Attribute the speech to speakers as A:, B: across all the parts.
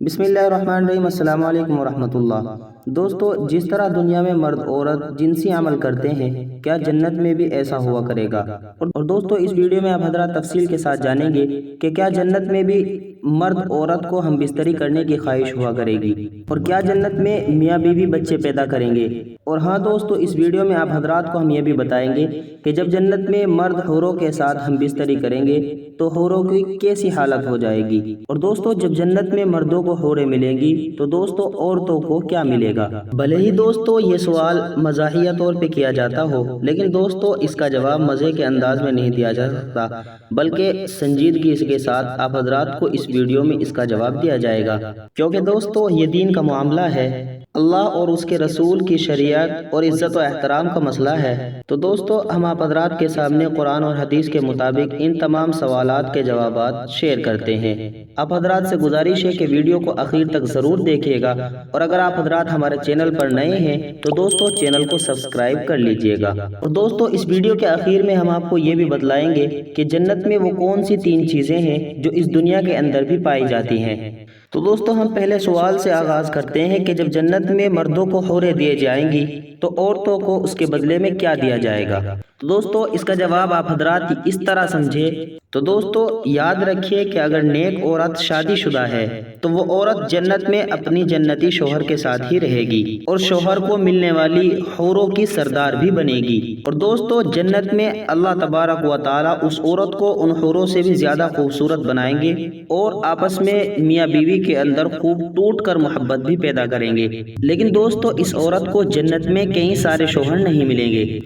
A: بسم اللہ الرحمن الرحیم۔ السلام علیکم ورحمۃ اللہ۔ دوستو، جس طرح دنیا میں مرد عورت جنسی عمل کرتے ہیں، کیا جنت میں بھی ایسا ہوا کرے گا؟ اور دوستو، اس ویڈیو میں آپ حضرات تفصیل کے ساتھ جانیں گے کہ کیا جنت میں بھی مرد عورت کو ہم بستری کرنے کی خواہش ہوا کرے گی، اور کیا جنت میں میاں بیوی بچے پیدا کریں گے؟ اور ہاں دوستو، اس ویڈیو میں آپ حضرات کو ہم یہ بھی بتائیں گے کہ جب جنت میں مرد حوروں کے ساتھ ہم بستری کریں گے تو حوروں کی کیسی حالت ہو جائے گی؟ اور دوستو، جب جنت میں مردوں کو حوریں ملیں گی تو دوستو عورتوں کو کیا ملے گا؟ بھلے ہی دوستو یہ سوال مزاحیہ طور پہ کیا جاتا ہو، لیکن دوستو اس کا جواب مزے کے انداز میں نہیں دیا جا سکتا، بلکہ سنجیدگی کے ساتھ آپ حضرات کو اس ویڈیو میں اس کا جواب دیا جائے گا، کیونکہ دوستو یہ دین کا معاملہ ہے، اللہ اور اس کے رسول کی شریعت اور عزت و احترام کا مسئلہ ہے۔ تو دوستو، ہم آپ حضرات کے سامنے قرآن اور حدیث کے مطابق ان تمام سوالات کے جوابات شیئر کرتے ہیں۔ آپ حضرات سے گزارش ہے کہ ویڈیو کو آخر تک ضرور دیکھیے گا، اور اگر آپ حضرات ہمارے چینل پر نئے ہیں تو دوستو چینل کو سبسکرائب کر لیجئے گا۔ اور دوستو، اس ویڈیو کے آخر میں ہم آپ کو یہ بھی بتلائیں گے کہ جنت میں وہ کون سی 3 چیزیں ہیں جو اس دنیا کے اندر بھی پائی جاتی ہیں۔ تو دوستو، ہم پہلے سوال سے آغاز کرتے ہیں کہ جب جنت میں مردوں کو حوریں دیے جائیں گی تو عورتوں کو اس کے بدلے میں کیا دیا جائے گا؟ تو دوستو اس کا جواب آپ حضرات اس طرح سمجھے تو دوستو یاد رکھیے کہ اگر نیک عورت شادی شدہ ہے تو وہ عورت جنت میں اپنی جنتی شوہر کے ساتھ ہی رہے گی اور شوہر کو ملنے والی حوروں کی سردار بھی بنے گی۔ اور دوستو جنت میں اللہ تبارک و تعالی اس عورت کو ان حوروں سے بھی زیادہ خوبصورت بنائیں گے اور آپس میں میاں بیوی کے اندر خوب ٹوٹ کر محبت بھی پیدا کریں گے۔ لیکن دوستو اس عورت کو جنت میں کئی سارے شوہر نہیں ملیں گے،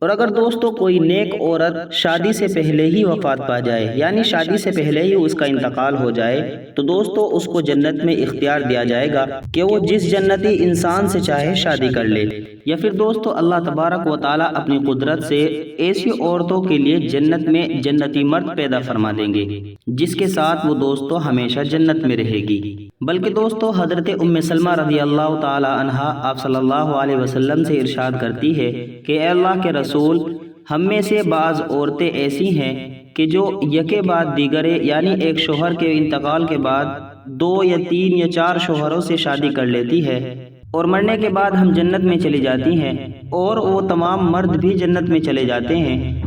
A: اور اگر دوستو کوئی نیک عورت شادی سے پہلے ہی وفات پا جائے، یعنی شادی سے پہلے ہی اس کا انتقال ہو جائے، تو دوستو اس کو جنت میں اختیار دیا جائے گا کہ وہ جس جنتی انسان سے چاہے شادی کر لے، یا پھر دوستو اللہ تبارک و تعالی اپنی قدرت سے ایسی عورتوں کے لیے جنت میں جنتی مرد پیدا فرما دیں گے جس کے ساتھ وہ دوستو ہمیشہ جنت میں رہے گی۔ بلکہ دوستو حضرت ام سلمہ رضی اللہ تعالی عنہا آپ صلی اللہ علیہ وسلم سے ارشاد کرتی ہے کہ اے اللہ کے رسول، ہم میں سے بعض عورتیں ایسی ہیں کہ جو یکے بعد دیگرے، یعنی ایک شوہر کے انتقال کے بعد 2 یا 3 یا 4 شوہروں سے شادی کر لیتی ہے، اور مرنے کے بعد ہم جنت میں چلی جاتی ہیں اور وہ تمام مرد بھی جنت میں چلے جاتے ہیں،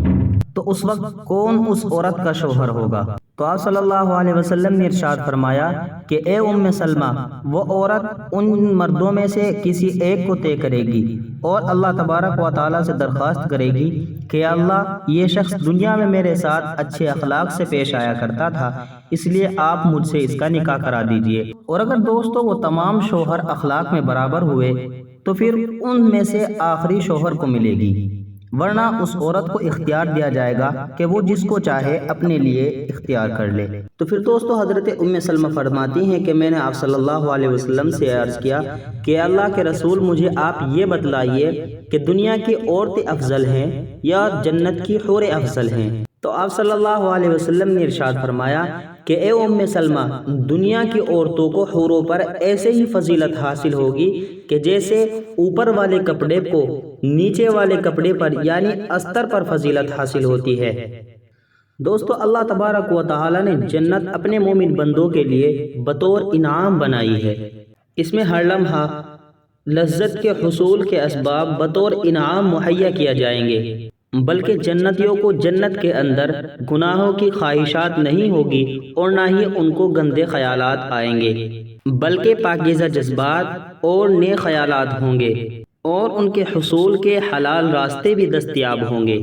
A: تو اس وقت کون اس عورت کا شوہر ہوگا؟ تو آپ صلی اللہ علیہ وسلم نے ارشاد فرمایا کہ اے ام سلمہ، وہ عورت ان مردوں میں سے کسی ایک کو طے کرے گی اور اللہ تبارک و تعالیٰ سے درخواست کرے گی کہ اللہ، یہ شخص دنیا میں میرے ساتھ اچھے اخلاق سے پیش آیا کرتا تھا، اس لیے آپ مجھ سے اس کا نکاح کرا دیجئے۔ اور اگر دوستو وہ تمام شوہر اخلاق میں برابر ہوئے تو پھر ان میں سے آخری شوہر کو ملے گی، ورنہ اس عورت کو اختیار دیا جائے گا کہ وہ جس کو چاہے اپنے لیے اختیار کر لے۔ تو پھر دوستو حضرت ام سلمہ فرماتی ہیں کہ میں نے آپ صلی اللہ علیہ وسلم سے عرض کیا کہ اللہ کے رسول، مجھے آپ یہ بتلائیے کہ دنیا کی عورتیں افضل ہیں یا جنت کی حوریں افضل ہیں؟ تو آپ صلی اللہ علیہ وسلم نے ارشاد فرمایا کہ اے ام سلمہ، دنیا کی عورتوں کو حوروں پر ایسے ہی فضیلت حاصل ہوگی کہ جیسے اوپر والے کپڑے کو نیچے والے کپڑے پر یعنی استر پر فضیلت حاصل ہوتی ہے۔ دوستو اللہ تبارک و تعالی نے جنت اپنے مومن بندوں کے لیے بطور انعام بنائی ہے۔ اس میں ہر لمحہ لذت کے حصول کے اسباب بطور انعام مہیا کیا جائیں گے، بلکہ جنتیوں کو جنت کے اندر گناہوں کی خواہشات نہیں ہوگی اور نہ ہی ان کو گندے خیالات آئیں گے، بلکہ پاکیزہ جذبات اور نیک خیالات ہوں گے اور ان کے حصول کے حلال راستے بھی دستیاب ہوں گے۔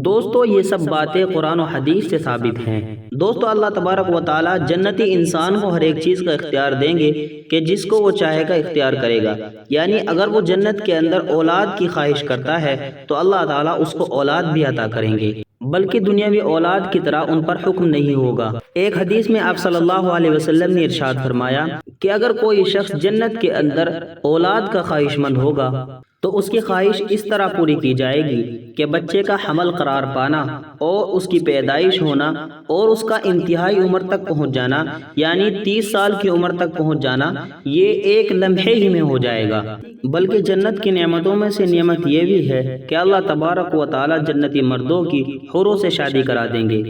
A: دوستو یہ سب باتیں قرآن و حدیث سے ثابت ہیں۔ دوستو اللہ تبارک و تعالی جنتی انسان کو ہر ایک چیز کا اختیار دیں گے کہ جس کو وہ چاہے گا اختیار کرے گا، یعنی اگر وہ جنت کے اندر اولاد کی خواہش کرتا ہے تو اللہ تعالیٰ اس کو اولاد بھی عطا کریں گے، بلکہ دنیاوی اولاد کی طرح ان پر حکم نہیں ہوگا۔ ایک حدیث میں آپ صلی اللہ علیہ وسلم نے ارشاد فرمایا کہ اگر کوئی شخص جنت کے اندر اولاد کا خواہش مند ہوگا تو اس کی خواہش اس طرح پوری کی جائے گی کہ بچے کا حمل قرار پانا اور اس کی پیدائش ہونا اور اس کا انتہائی عمر تک پہنچ جانا، یعنی 30 سال کی عمر تک پہنچ جانا، یہ ایک لمحے ہی میں ہو جائے گا۔ بلکہ جنت کی نعمتوں میں سے نعمت یہ بھی ہے کہ اللہ تبارک و تعالی جنتی مردوں کی حوروں سے شادی کرا دیں گے۔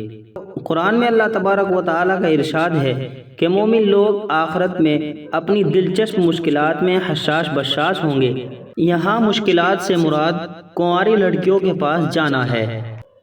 A: قرآن میں اللہ تبارک و تعالیٰ کا ارشاد ہے کہ مومن لوگ آخرت میں اپنی دلچسپ مشکلات میں حشاش بشاش ہوں گے۔ یہاں مشکلات سے مراد کنواری لڑکیوں کے پاس جانا ہے،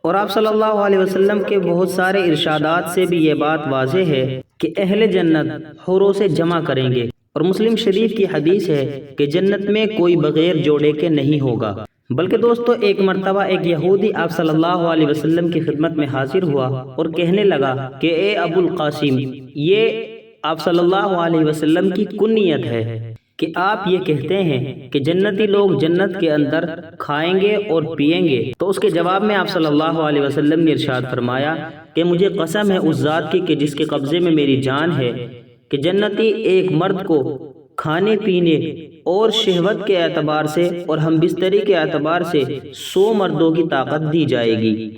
A: اور آپ صلی اللہ علیہ وسلم کے بہت سارے ارشادات سے بھی یہ بات واضح ہے کہ اہل جنت حوروں سے جمع کریں گے، اور مسلم شریف کی حدیث ہے کہ جنت میں کوئی بغیر جوڑے کے نہیں ہوگا۔ بلکہ دوستو ایک مرتبہ ایک یہودی آپ صلی اللہ علیہ وسلم کی خدمت میں حاضر ہوا اور کہنے لگا کہ اے ابو القاسم، یہ آپ صلی اللہ علیہ وسلم کی کنیت ہے کہ آپ یہ کہتے ہیں کہ جنتی لوگ جنت کے اندر کھائیں گے اور پیئیں گے۔ تو اس کے جواب میں آپ صلی اللہ علیہ وسلم نے ارشاد فرمایا کہ مجھے قسم ہے اس ذات کی کہ جس کے قبضے میں میری جان ہے، کہ جنتی ایک مرد کو کھانے پینے اور شہوت کے اعتبار سے اور ہم بستری کے اعتبار سے 100 مردوں کی طاقت دی جائے گی۔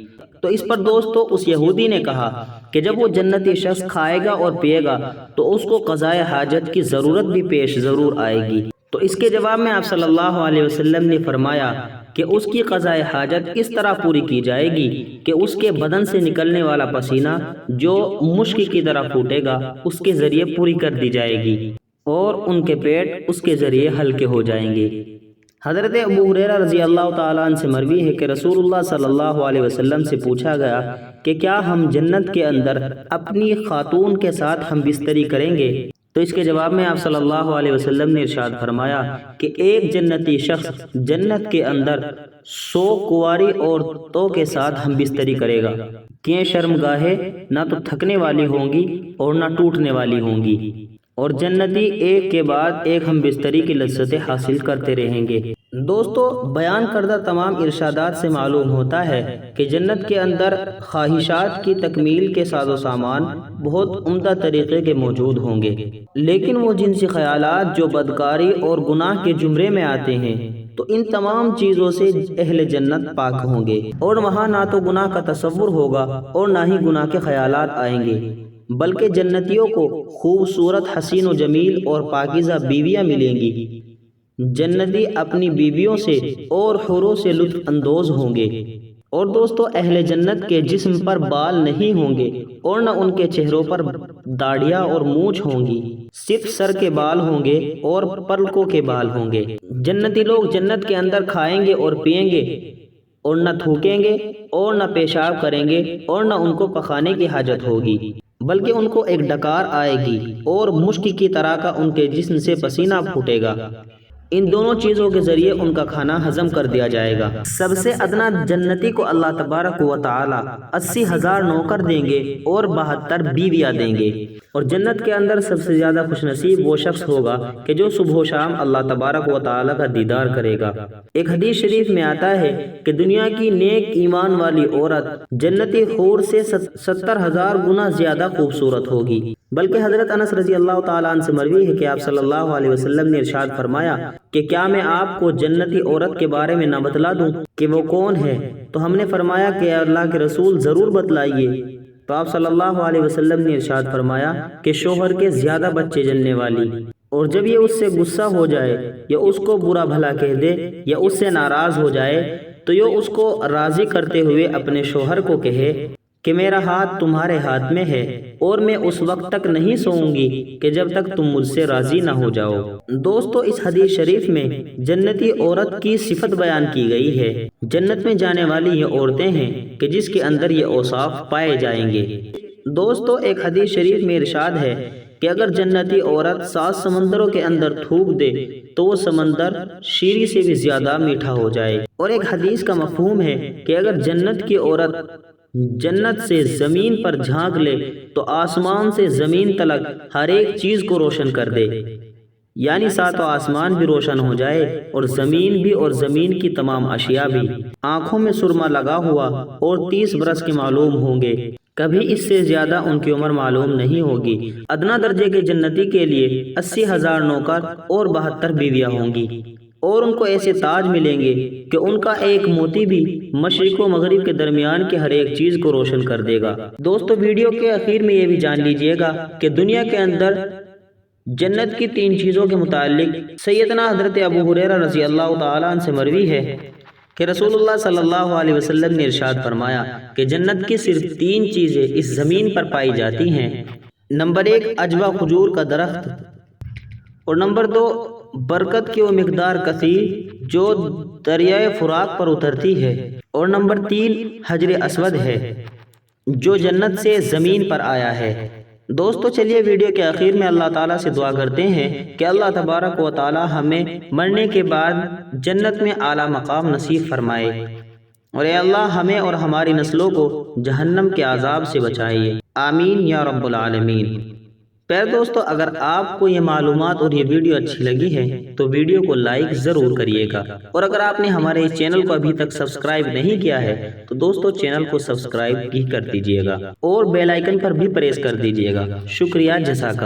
A: تو اس پر دوستو اس یہودی نے کہا کہ جب وہ جنتی شخص کھائے گا اور پیے گا تو اس کو قضائے حاجت کی ضرورت بھی پیش ضرور آئے گی۔ تو اس کے جواب میں آپ صلی اللہ علیہ وسلم نے فرمایا کہ اس کی قضائے حاجت اس طرح پوری کی جائے گی کہ اس کے بدن سے نکلنے والا پسینہ جو مشک کی طرح پھوٹے گا اس کے ذریعے پوری کر دی جائے گی، اور ان کے پیٹ اس کے ذریعے ہلکے ہو جائیں گے۔ حضرت ابو ہریرہ رضی اللہ تعالیٰ عنہ سے مروی ہے کہ رسول اللہ صلی اللہ علیہ وسلم سے پوچھا گیا کہ کیا ہم جنت کے اندر اپنی خاتون کے ساتھ ہم بستری کریں گے؟ تو اس کے جواب میں آپ صلی اللہ علیہ وسلم نے ارشاد فرمایا کہ ایک جنتی شخص جنت کے اندر 100 کنواری عورتوں کے ساتھ ہم بستری کرے گا کہ یہ شرمگاہیں نہ تو تھکنے والی ہوں گی اور نہ ٹوٹنے والی ہوں گی، اور جنتی ایک کے بعد ایک ہم بستری کی لذتیں حاصل کرتے رہیں گے۔ دوستو بیان کردہ تمام ارشادات سے معلوم ہوتا ہے کہ جنت کے اندر خواہشات کی تکمیل کے ساز و سامان بہت عمدہ طریقے کے موجود ہوں گے، لیکن وہ جنسی خیالات جو بدکاری اور گناہ کے زمرے میں آتے ہیں تو ان تمام چیزوں سے اہل جنت پاک ہوں گے، اور وہاں نہ تو گناہ کا تصور ہوگا اور نہ ہی گناہ کے خیالات آئیں گے، بلکہ جنتیوں کو خوبصورت حسین و جمیل اور پاکیزہ بیویاں ملیں گی۔ جنتی اپنی بیویوں سے اور حوروں سے لطف اندوز ہوں گے، اور دوستو اہل جنت کے جسم پر بال نہیں ہوں گے اور نہ ان کے چہروں پر داڑھیاں اور مونچھ ہوں گی، صرف سر کے بال ہوں گے اور پلکوں کے بال ہوں گے۔ جنتی لوگ جنت کے اندر کھائیں گے اور پیئیں گے اور نہ تھوکیں گے اور نہ پیشاب کریں گے اور نہ ان کو پخانے کی حاجت ہوگی، بلکہ ان کو ایک ڈکار آئے گی اور مشک کی طرح کا ان کے جسم سے پسینہ پھوٹے گا۔ ان دونوں چیزوں کے ذریعے ان کا کھانا ہضم کر دیا جائے گا۔ سب سے ادنا جنتی کو اللہ تبارک و تعالی 80,000 نوکر دیں گے اور 72 بیویاں دیں گے، اور جنت کے اندر سب سے زیادہ خوش نصیب وہ شخص ہوگا کہ جو صبح و شام اللہ تبارک و تعالی کا دیدار کرے گا۔ ایک حدیث شریف میں آتا ہے کہ دنیا کی نیک ایمان والی عورت جنتی حور سے 70,000 گنا زیادہ خوبصورت ہوگی۔ بلکہ حضرت انس رضی اللہ تعالیٰ عنہ سے مروی ہے کہ آپ صلی اللہ علیہ وسلم نے ارشاد فرمایا کہ کیا میں آپ کو جنتی عورت کے بارے میں نہ بتلا دوں کہ وہ کون ہے؟ تو ہم نے فرمایا کہ اللہ کے رسول ضرور بتلائیے۔ تو آپ صلی اللہ علیہ وسلم نے ارشاد فرمایا کہ شوہر کے زیادہ بچے جننے والی، اور جب یہ اس سے غصہ ہو جائے یا اس کو برا بھلا کہہ دے یا اس سے ناراض ہو جائے تو یہ اس کو راضی کرتے ہوئے اپنے شوہر کو کہے کہ میرا ہاتھ تمہارے ہاتھ میں ہے اور میں اس وقت تک نہیں سوؤں گی کہ جب تک تم مجھ سے راضی نہ ہو جاؤ۔ دوستو اس حدیث شریف میں جنتی عورت کی صفت بیان کی گئی ہے۔ جنت میں جانے والی یہ عورتیں ہیں کہ جس کے اندر یہ اوصاف پائے جائیں گے۔ دوستو ایک حدیث شریف میں ارشاد ہے کہ اگر جنتی عورت 7 سمندروں کے اندر تھوک دے تو وہ سمندر شیری سے بھی زیادہ میٹھا ہو جائے، اور ایک حدیث کا مفہوم ہے کہ اگر جنت کی عورت جنت سے زمین پر جھانک لے تو آسمان سے زمین تلک ہر ایک چیز کو روشن کر دے، یعنی 7 آسمان بھی روشن ہو جائے اور زمین بھی، اور زمین کی تمام اشیاء بھی۔ آنکھوں میں سرما لگا ہوا اور 30 برس کے معلوم ہوں گے، کبھی اس سے زیادہ ان کی عمر معلوم نہیں ہوگی۔ ادنا درجے کے جنتی کے لیے 80,000 نوکر اور 72 بیویاں ہوں گی، اور ان کو ایسے تاج ملیں گے کہ ان کا ایک موتی بھی مشرق و مغرب کے درمیان کی ہر ایک چیز کو روشن کر دے گا۔ دوستو ویڈیو کے آخر میں یہ بھی جان لیجئے گا کہ دنیا کے اندر جنت کی 3 چیزوں کے متعلق سیدنا حضرت ابو ہریرہ رضی اللہ تعالیٰ عنہ سے مروی ہے کہ رسول اللہ صلی اللہ علیہ وسلم نے ارشاد فرمایا کہ جنت کی صرف 3 چیزیں اس زمین پر پائی جاتی ہیں۔ نمبر 1 عجوہ کھجور کا درخت، اور نمبر 2 برکت کی وہ مقدار کثیر جو دریائے فرات پر اترتی ہے، اور نمبر 3 حجر اسود ہے جو جنت سے زمین پر آیا ہے۔ دوستو چلیے ویڈیو کے آخر میں اللہ تعالیٰ سے دعا کرتے ہیں کہ اللہ تبارک و تعالیٰ ہمیں مرنے کے بعد جنت میں اعلیٰ مقام نصیب فرمائے، اور اے اللہ ہمیں اور ہماری نسلوں کو جہنم کے عذاب سے بچائیے، آمین یا رب العالمین۔ پھر دوستو اگر آپ کو یہ معلومات اور یہ ویڈیو اچھی لگی ہے تو ویڈیو کو لائک ضرور کریے گا، اور اگر آپ نے ہمارے اس چینل کو ابھی تک سبسکرائب نہیں کیا ہے تو دوستو چینل کو سبسکرائب بھی کر دیجئے گا اور بیل آئیکن پر بھی پریس کر دیجئے گا۔ شکریہ، جزاک اللہ۔